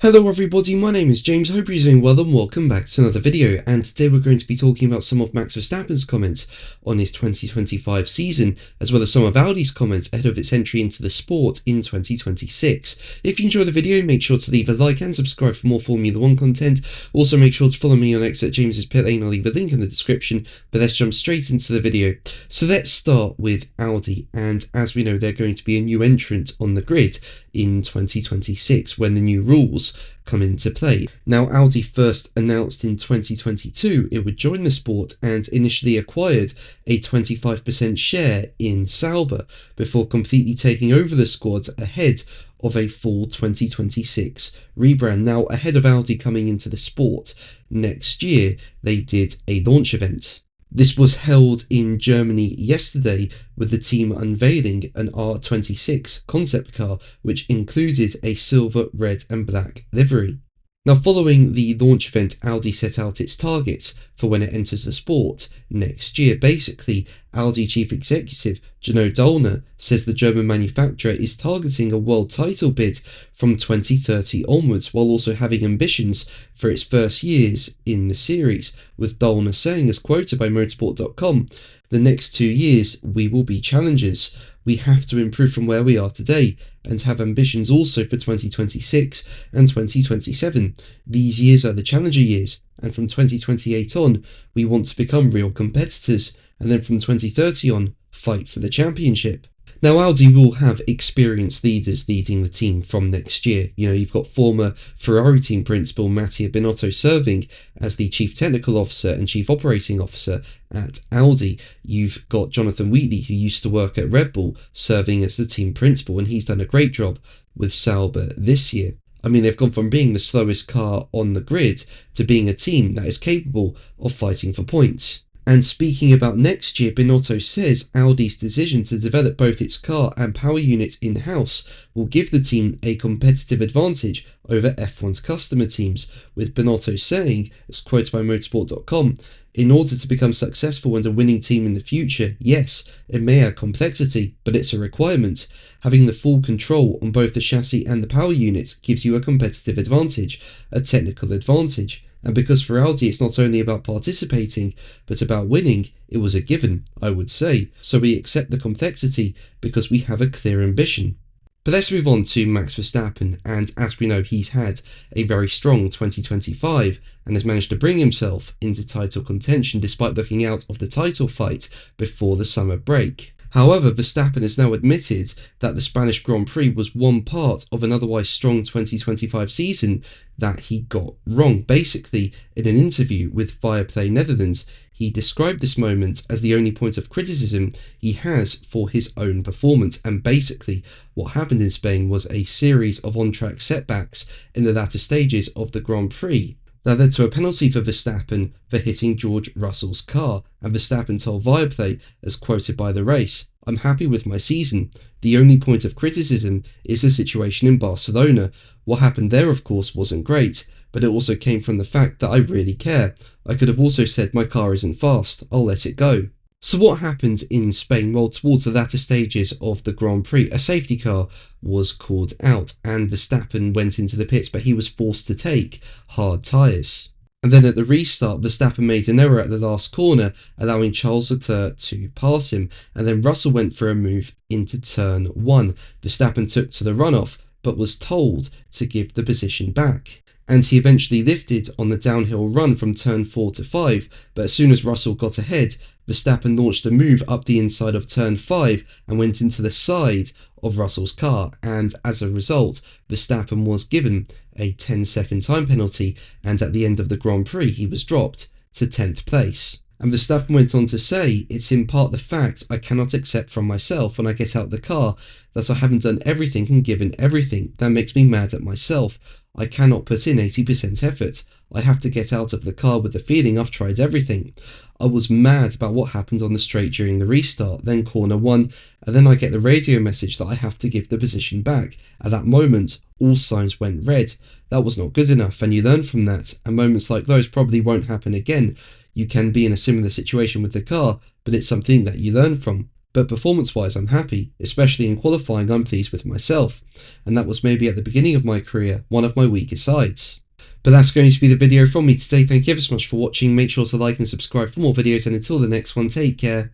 Hello everybody, my name is James, I hope you're doing well and welcome back to another video, and today we're going to be talking about some of Max Verstappen's comments on his 2025 season, as well as some of Audi's comments ahead of its entry into the sport in 2026. If you enjoy the video, make sure to leave a like and subscribe for more Formula 1 content. Also make sure to follow me on X at James's Pit Lane, I'll leave a link in the description, but let's jump straight into the video. So let's start with Audi, and as we know they're going to be a new entrant on the grid in 2026 when the new rules come into play. Now, Audi first announced in 2022 it would join the sport and initially acquired a 25% share in Sauber before completely taking over the squad ahead of a full 2026 rebrand. Now, ahead of Audi coming into the sport next year, they did a launch event. This was held in Germany yesterday, with the team unveiling an R26 concept car, which included a silver, red and black livery. Now, following the launch event, Audi set out its targets for when it enters the sport next year. Basically, Audi chief executive Gino Dollner says the German manufacturer is targeting a world title bid from 2030 onwards, while also having ambitions for its first years in the series, with Dollner saying, as quoted by motorsport.com, "The next 2 years we will be challengers. We have to improve from where we are today and have ambitions also for 2026 and 2027. These years are the challenger years, and from 2028 on, we want to become real competitors, and then from 2030 on, fight for the championship." Now, Audi will have experienced leaders leading the team from next year. You know, you've got former Ferrari team principal Mattia Binotto serving as the chief technical officer and chief operating officer at Audi. You've got Jonathan Wheatley, who used to work at Red Bull, serving as the team principal, and he's done a great job with Sauber this year. I mean, they've gone from being the slowest car on the grid to being a team that is capable of fighting for points. And speaking about next year, Binotto says Audi's decision to develop both its car and power unit in-house will give the team a competitive advantage over F1's customer teams, with Binotto saying, as quoted by motorsport.com, "In order to become successful and a winning team in the future, yes, it may add complexity, but it's a requirement. Having the full control on both the chassis and the power unit gives you a competitive advantage, a technical advantage. And because for Audi it's not only about participating, but about winning, it was a given, I would say. So we accept the complexity because we have a clear ambition." But let's move on to Max Verstappen, and as we know, he's had a very strong 2025 and has managed to bring himself into title contention despite looking out of the title fight before the summer break. However, Verstappen has now admitted that the Spanish Grand Prix was one part of an otherwise strong 2025 season that he got wrong. Basically, in an interview with Viaplay Netherlands, he described this moment as the only point of criticism he has for his own performance, and basically what happened in Spain was a series of on-track setbacks in the latter stages of the Grand Prix that led to a penalty for Verstappen for hitting George Russell's car, and Verstappen told Viaplay, as quoted by the race, "I'm happy with my season. The only point of criticism is the situation in Barcelona. What happened there, of course, wasn't great, but it also came from the fact that I really care. I could have also said my car isn't fast, I'll let it go." So what happened in Spain? Well, towards the latter stages of the Grand Prix, a safety car was called out and Verstappen went into the pits, but he was forced to take hard tyres. And then at the restart, Verstappen made an error at the last corner, allowing Charles Leclerc to pass him, and then Russell went for a move into turn 1. Verstappen took to the runoff, but was told to give the position back, and he eventually lifted on the downhill run from turn 4 to 5, but as soon as Russell got ahead, Verstappen launched a move up the inside of turn 5 and went into the side of Russell's car, and as a result, Verstappen was given a 10-second time penalty, and at the end of the Grand Prix he was dropped to 10th place. And Verstappen went on to say, "It's in part the fact I cannot accept from myself when I get out the car that I haven't done everything and given everything. That makes me mad at myself. I cannot put in 80% effort. I have to get out of the car with the feeling I've tried everything. I was mad about what happened on the straight during the restart, then corner 1, and then I get the radio message that I have to give the position back. At that moment, all signs went red. That was not good enough, and you learn from that, and moments like those probably won't happen again. You can be in a similar situation with the car, but it's something that you learn from. But performance-wise, I'm happy, especially in qualifying. I'm pleased with myself, and that was maybe at the beginning of my career one of my weaker sides. But that's going to be the video from me today. Thank you ever so much for watching. Make sure to like and subscribe for more videos, and until the next one, take care.